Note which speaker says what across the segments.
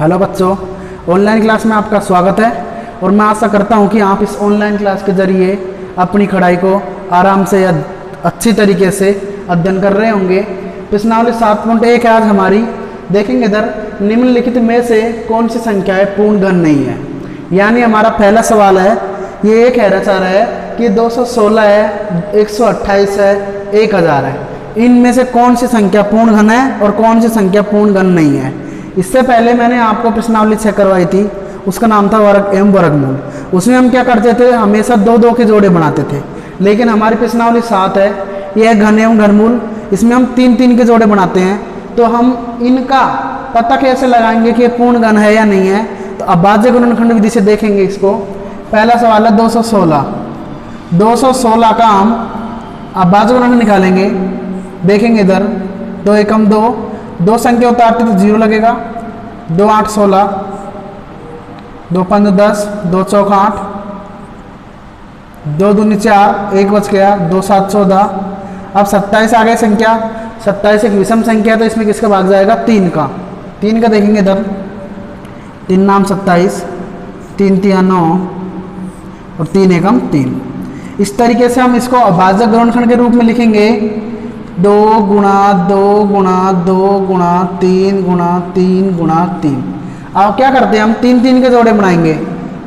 Speaker 1: Hello बच्चों, online class में आपका स्वागत है। और मैं आशा करता हूं कि आप इस ऑनलाइन क्लास के ज़रिए अपनी पढ़ाई को आराम से या अच्छी तरीके से अध्ययन कर रहे होंगे। प्रश्नावली 7.1 है आज हमारी। देखेंगे इधर, निम्नलिखित में से कौन सी संख्याएं पूर्ण घन नहीं है। यानी हमारा पहला सवाल है, ये एक हैराचार है कि 216 है, 128 है, 1000 है। इनमें से कौन सी संख्या पूर्ण घन है और कौन सी संख्या पूर्ण घन नहीं है। इससे पहले मैंने आपको प्रश्नावली चेक करवाई थी, उसका नाम था वर्ग एवं वर्गमूल। उसमें हम क्या करते थे, हमेशा दो दो के जोड़े बनाते थे। लेकिन हमारी प्रश्नावली 7 है, यह घन एवं घनमूल, इसमें हम 3-3 के जोड़े बनाते हैं। तो हम इनका पता कैसे लगाएंगे कि ये पूर्ण घन है या नहीं है। तो अभाज्य गुणनखंड विधि से देखेंगे इसको। पहला सवाल है 216 का हम अभाज्य गुणनखंड निकालेंगे। देखेंगे इधर, 2 एकम 2, 2 संख्या उतारते तो 0 लगेगा। 2 8 16, 2 5 10, 2 चौक 8, 2 दूनी 4, 1 बच गया, 2 7 14। अब 27 आ गई संख्या। 27 एक विषम संख्या, तो इसमें किसका भाग जाएगा, 3 का। 3 का देखेंगे इधर, 3 नाम 27, 3 3 9 और 3 एकम 3। इस तरीके से हम इसको अभाज्य गुणनखंड के रूप में लिखेंगे। 2 गुणा 2 गुणा 2 गुणा 3 गुणा 3 गुणा 3। अब क्या करते हैं, हम 3-3 के जोड़े बनाएंगे।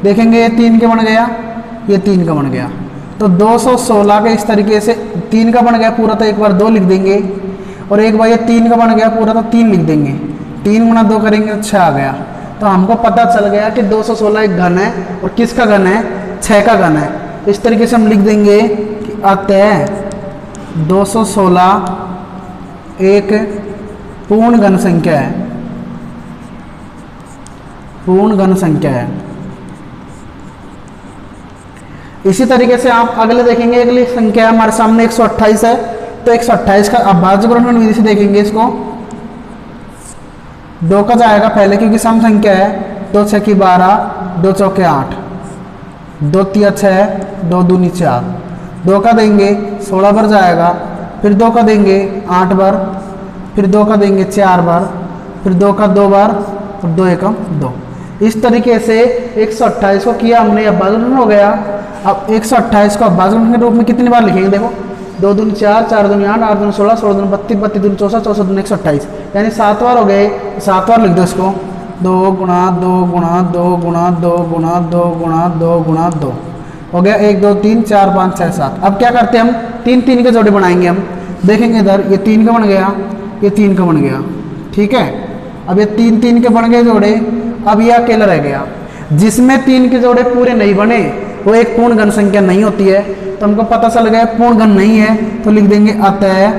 Speaker 1: देखेंगे ये 3 के बन गया, ये 3 का बन गया। तो 216 के इस तरीके से 3 का बन गया पूरा, तो एक बार 2 लिख देंगे। और एक बार ये 3 का बन गया पूरा, तो 3 लिख देंगे। 3 गुणा 2 करेंगे तो 6 आ गया। तो हमको पता चल गया कि 216 एक घन है और किसका घन है, 6 का घन है। इस तरीके से हम लिख देंगे कि अतः 216 एक पूर्ण घन संख्या है, पूर्ण घन संख्या है। इसी तरीके से आप अगले देखेंगे, अगली संख्या हमारे सामने 128 है। तो 128 का अभाज्य गुणनखंड विधि से देखेंगे इसको। 2 का जाएगा पहले, क्योंकि सम संख्या है। 2 6 की 12, 2 चौके 8, 2 3 6, 2 दूनी 4। 2 का देंगे 16 बार जाएगा, फिर 2 का देंगे 8 बार, फिर 2 का देंगे 4 बार, फिर 2 का 2 बार और 2 एकम 2। इस तरीके से 128 को किया हमने, अभाज्य गुणनखंड हो गया। अब 128 को अभाज्य गुणनखंड के रूप में कितनी बार लिखेंगे, देखो 2 दूनी 4, 4 दूनी 8, 8 दूनी 16, 16 दूनी 32, 32 दूनी 64, 64 दूनी 128, यानी 7 बार हो गए। 7 बार लिख दो इसको। 2 गुणा 2 गुणा 2 गुणा 2 गुणा 2 गुणा 2 गुणा 2 हो गया। 1 2 3 4 5 6 7। अब क्या करते हैं, हम 3-3 के जोड़े बनाएंगे। हम देखेंगे इधर, ये 3 का बन गया, ये 3 का बन गया, ठीक है। अब ये 3-3 के बन गए जोड़े। अब ये अकेला रह गया। जिसमें 3 के जोड़े पूरे नहीं बने वो एक पूर्ण घन संख्या नहीं होती है। तो हमको पता चल गया पूर्ण घन नहीं है, तो लिख देंगे अतः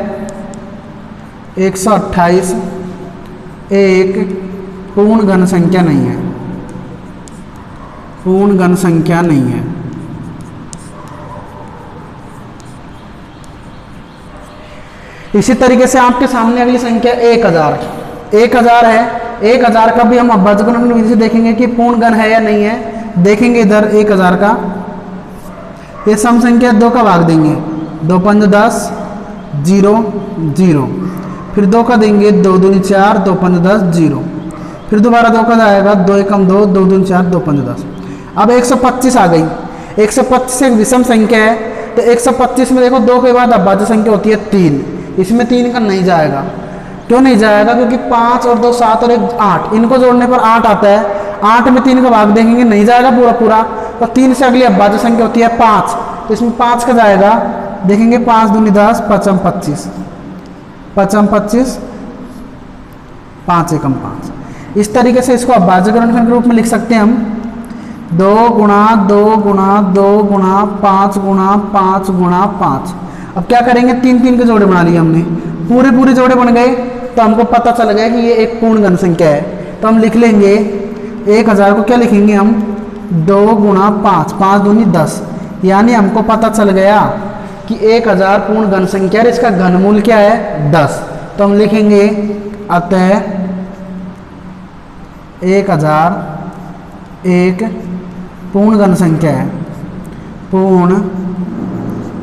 Speaker 1: 128 एक पूर्ण घन संख्या नहीं है, पूर्ण घन संख्या नहीं है। इसी तरीके से आपके सामने अगली संख्या 1000 है। 1000 का भी हम अभाज्य गुणनखंड विधि से देखेंगे कि पूर्ण घन है या नहीं है। देखेंगे इधर 1000 का, ये सम संख्या 2 का भाग देंगे। 2 5 10, 0 0, फिर 2 का देंगे 2 दूनी 4, 2 5 10 0, फिर दोबारा 2 का जाएगा, 2 एकम 2, 2 दूनी 4, 2 5 10। अब 125 आ गई। 125 एक विषम संख्या है। तो 125 में देखो 2 के बाद अभाज्य संख्या होती है 3। इसमें 3 का नहीं जाएगा। क्यों नहीं जाएगा, क्योंकि 5 और 2 7 और 1 8, इनको जोड़ने पर 8 आता है। 8 में 3 का भाग देखेंगे, नहीं जाएगा पूरा पूरा। तो 3 से अगली अभाज्य संख्या होती है 5, तो इसमें 5 का जाएगा। देखेंगे 5 दूनी 10, 5 25, 5 25, 5 एकम 5। इस तरीके से इसको अभाज्य गुणनखंड के रूप में लिख सकते हैं हम। 2 गुणा 2 गुणा 2 गुणा 5 गुणा 5 गुणा 5। अब क्या करेंगे, 3-3 के जोड़े बना लिए हमने, पूरे जोड़े बन गए। तो हमको पता चल गया कि ये एक पूर्ण घन संख्या है। तो हम लिख लेंगे 1000 को क्या लिखेंगे हम, 2 गुणा 5, 5 दूनी 10, यानी हमको पता चल गया कि 1000 पूर्ण घन संख्या है। इसका घनमूल क्या है, 10। तो हम लिखेंगे अतः 1000 एक पूर्ण घन संख्या है, पूर्ण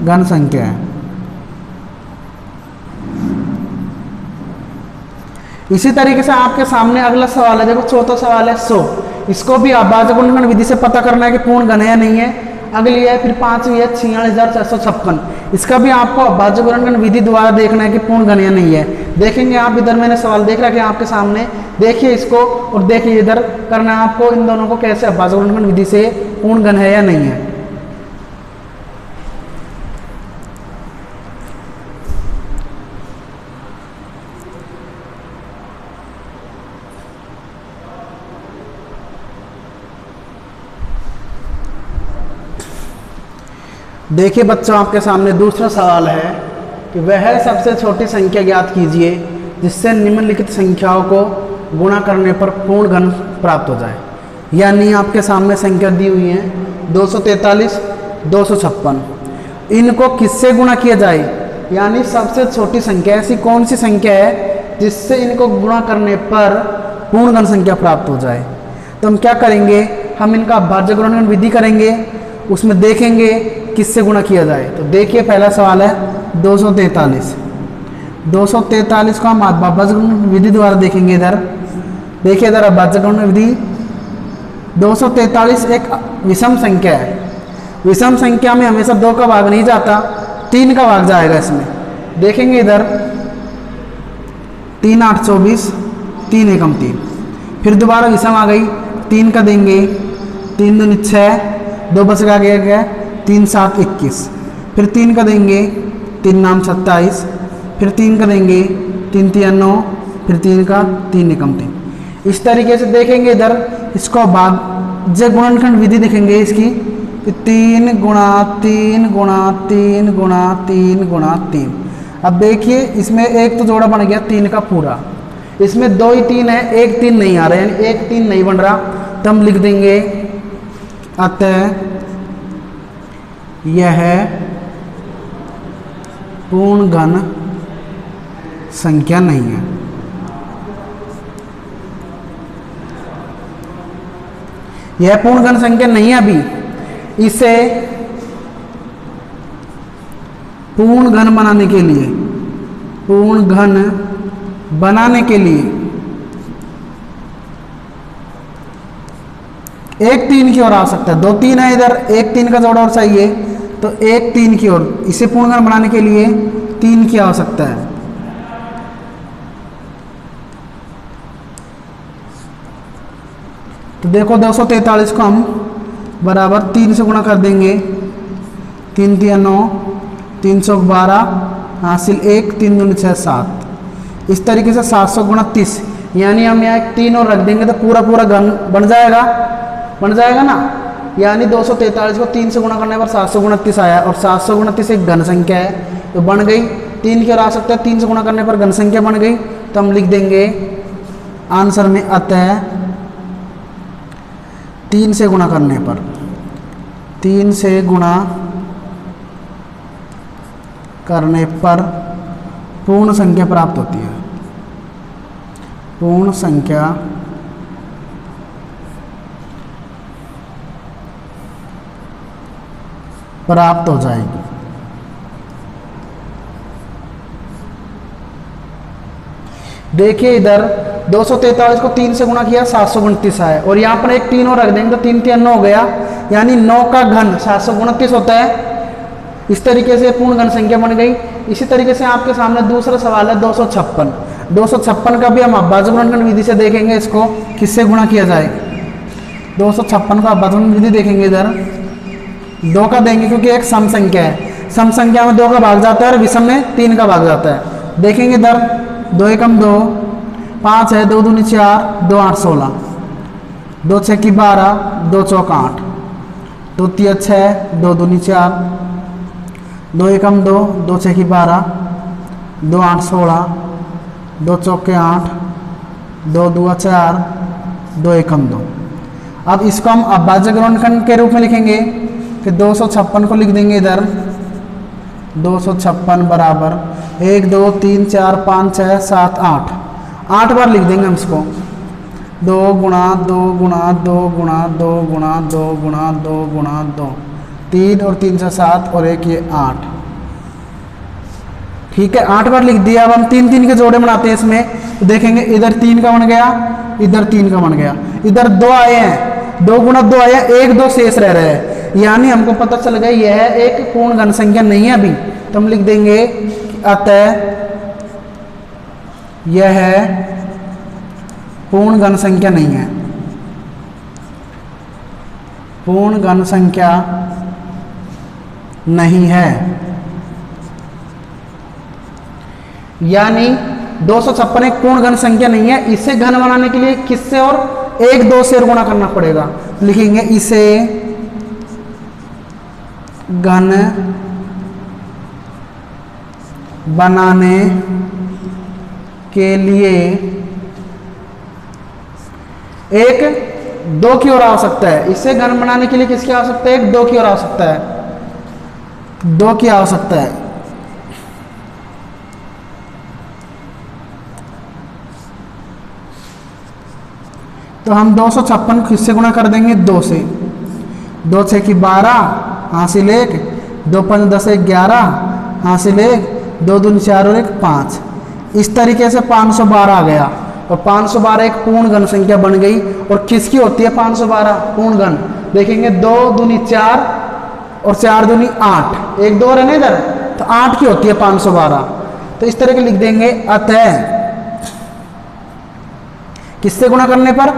Speaker 1: घन संख्या है। इसी तरीके से आपके सामने अगला सवाल है, देखो चौथा सवाल है 100। इसको भी अभाज्य गुणनखंड विधि से पता करना है कि पूर्ण घन है या नहीं है। अगली है फिर 5वीं है 46,456। इसका भी आपको अभाज्य गुणनखंड विधि द्वारा देखना है कि पूर्ण घन या नहीं है। देखेंगे आप इधर मैंने सवाल देख रखा है आपके सामने, देखिए इसको और देखिए इधर करना है आपको इन दोनों को कैसे अभाज्य गुणनखंड विधि से पूर्ण घन है या नहीं है। देखिए बच्चों आपके सामने दूसरा सवाल है कि वह सबसे छोटी संख्या ज्ञात कीजिए जिससे निम्नलिखित संख्याओं को गुणा करने पर पूर्ण घन प्राप्त हो जाए। यानी आपके सामने संख्या दी हुई है 243, 256। इनको किससे गुणा किया जाए, यानी सबसे छोटी संख्या ऐसी कौन सी संख्या है जिससे इनको गुणा करने पर पूर्ण घन संख्या प्राप्त हो जाए। तो हम क्या करेंगे, हम इनका अभाज्य गुणनखंड विधि करेंगे, उसमें देखेंगे किससे गुणा किया जाए। तो देखिए पहला सवाल है 243। 243 को हम अभाज्य गुणनखंड विधि द्वारा देखेंगे। इधर देखिए, इधर अभाज्य गुणनखंड विधि 243 एक विषम संख्या है। विषम संख्या में हमेशा 2 का भाग नहीं जाता, 3 का भाग जाएगा इसमें। देखेंगे इधर 3 8 24, 3 एकम 3। फिर दोबारा विषम आ गई, 3 का देंगे, 3 दूनी 6, 2 बच गया 3 7 21। फिर 3 का देंगे, 3 नाम 27। फिर 3 का देंगे, 3 3 9। फिर 3 का 3 एकम 3। इस तरीके से देखेंगे इधर इसको अभाज्य गुणनखंड विधि देखेंगे इसकी 3 गुणा 3 गुणा 3 गुणा 3 गुणा 3। अब देखिए इसमें एक तो जोड़ा बन गया 3 का पूरा, इसमें 2 ही 3 है, एक 3 नहीं आ रहा है, यानी एक 3 नहीं बन रहा। तो हम लिख देंगे अतः यह पूर्ण घन संख्या नहीं है। यह पूर्ण घन संख्या नहीं है। अभी इसे पूर्ण घन बनाने के लिए, पूर्ण घन बनाने के लिए एक 3 की ओर आ सकता है। 2 3 है इधर, एक 3 का जोड़ा और चाहिए, तो एक 3 की ओर इसे पूर्ण घन बनाने के लिए 3 की आवश्यकता है। तो देखो 243 को हम बराबर 3 से गुणा कर देंगे, 3 3 9, 312 हासिल 1, 3 दूनी 6 7। इस तरीके से 729, यानी हम यहाँ एक 3 और रख देंगे तो पूरा पूरा घन बन जाएगा ना। यानी 243 को 3 से गुणा करने पर 729 आया, और 729 एक घन संख्या है तो बन गई। 3 की ओर आ सकता है, 3 से गुणा करने पर घन संख्या बन गई। तो हम लिख देंगे आंसर में अतः 3 से गुणा करने पर, 3 से गुणा करने पर पूर्ण संख्या प्राप्त होती है। पूर्ण संख्या प्राप्त हो जाएगी। देखिए इधर 243 को 3 से गुणा किया 729 आया, और यहाँ पर एक 3 और रख देंगे तो 3 3 9 हो गया, यानी 9 का घन 729 होता है। इस तरीके से पूर्ण घन संख्या बन गई। इसी तरीके से आपके सामने दूसरा सवाल है 256। 256 का भी हम अभाज्य गुणनखंड विधि से देखेंगे इसको किससे गुणा किया जाए। 256 का अभाज्य गुणनखंड विधि देखेंगे, इधर 2 का देंगे क्योंकि एक सम संख्या है, सम संख्या में 2 का भाग जाता है और विषम में 3 का भाग जाता है। देखेंगे इधर 2 एकम 2, 5 है, 2 दूनी 4, 2 8 16, 2 6 की 12, 2 चौक 8, 2 3 6, 2 दूनी 4, 2 एकम 2, 2 6 की 12, 2 8 16, 2 चौक के 8, 2 2 4, 2 एकम 2। अब इसको हम अभाज्य गुणनखंड के रूप में लिखेंगे कि 256 को लिख देंगे इधर 256 बराबर 1 2 3 4 5 6 7 8, 8 बार लिख देंगे हम इसको। 2 गुणा 2 गुणा 2 गुणा 2 गुणा 2 गुणा 2 गुणा 2, 3 और 3 से 7 और 1 ये 8। ठीक है, 8 बार लिख दिया। अब हम 3 3 के जोड़े बनाते हैं इसमें, तो देखेंगे इधर 3 का बन गया, इधर 3 का बन गया, इधर 2 आए हैं, 2 गुणा 2 आया, 1 2 शेष रह रहा है, यानी हमको पता चल गया यह एक पूर्ण घन संख्या नहीं है अभी। तो हम लिख देंगे अतः यह पूर्ण घन संख्या नहीं है, पूर्ण घन संख्या नहीं है। यानी 256 एक पूर्ण घन संख्या नहीं है। इसे घन बनाने के लिए किससे और 1 2 से गुणा करना पड़ेगा। लिखेंगे इसे घन बनाने के लिए 1 2 की ओर आवश्यकता है। इसे घन बनाने के लिए किसकी आवश्यकता है? 1 2 की ओर आवश्यकता है, 2 की आवश्यकता है। तो हम 256 को किससे गुणा कर देंगे? 2 से। 2 6 की 12 हासिल 1, 2 5 10 1 11 हासिल 1, 2 दूनी 4 और 1 5। इस तरीके से 512 आ गया और 512 एक पूर्ण घन संख्या बन गई। और किसकी होती है 512 पूर्ण घन? देखेंगे 2 दूनी 4 और 4 दूनी 8, 1 2 रहने इधर, तो 8 की होती है 512। तो इस तरह के लिख देंगे अतः किससे गुणा करने पर?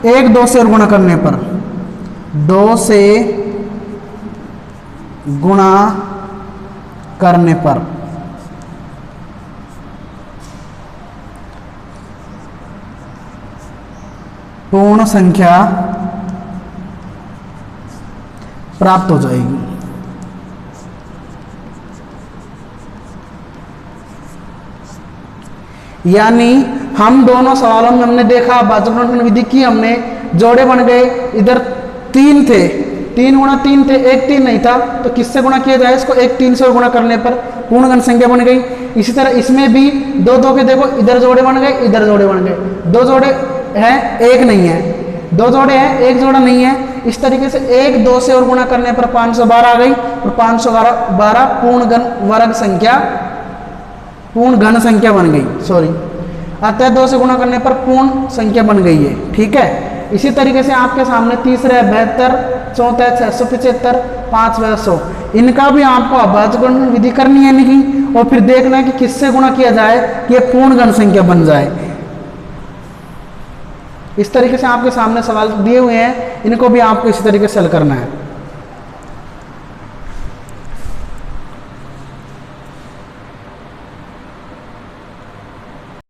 Speaker 1: 1 2 से गुणा करने पर, 2 से गुणा करने पर पूर्ण संख्या प्राप्त हो जाएगी। यानी हम दोनों सवालों में हमने देखा, भाज्यगुणन विधि की हमने, जोड़े बन गए, इधर 3 थे, 3 गुणा 3 थे, 1 3 नहीं था, तो किससे गुणा किया जाए इसको? 1 3 से गुणा करने पर पूर्ण घन संख्या बन गई। इसी तरह इसमें भी 2 2 के देखो, इधर जोड़े बन गए, इधर जोड़े बन गए, 2 जोड़े हैं 1 नहीं है, 2 जोड़े हैं 1 जोड़ा नहीं है। इस तरीके से 1 2 से और गुणा करने पर 512 आ गई और 512 पूर्ण घन वर्ग संख्या, पूर्ण घन संख्या बन गई, सॉरी। अतः 2 से गुणा करने पर पूर्ण संख्या बन गई है, ठीक है। इसी तरीके से आपके सामने तीसरा है 72, चौथा है 675, 5वां 100। इनका भी आपको अभाज्यगुणन विधि करनी है नहीं, और फिर देखना है कि किससे गुणा किया जाए कि यह पूर्ण घन संख्या बन जाए। इस तरीके से आपके सामने सवाल दिए हुए हैं, इनको भी आपको इसी तरीके से हल करना है।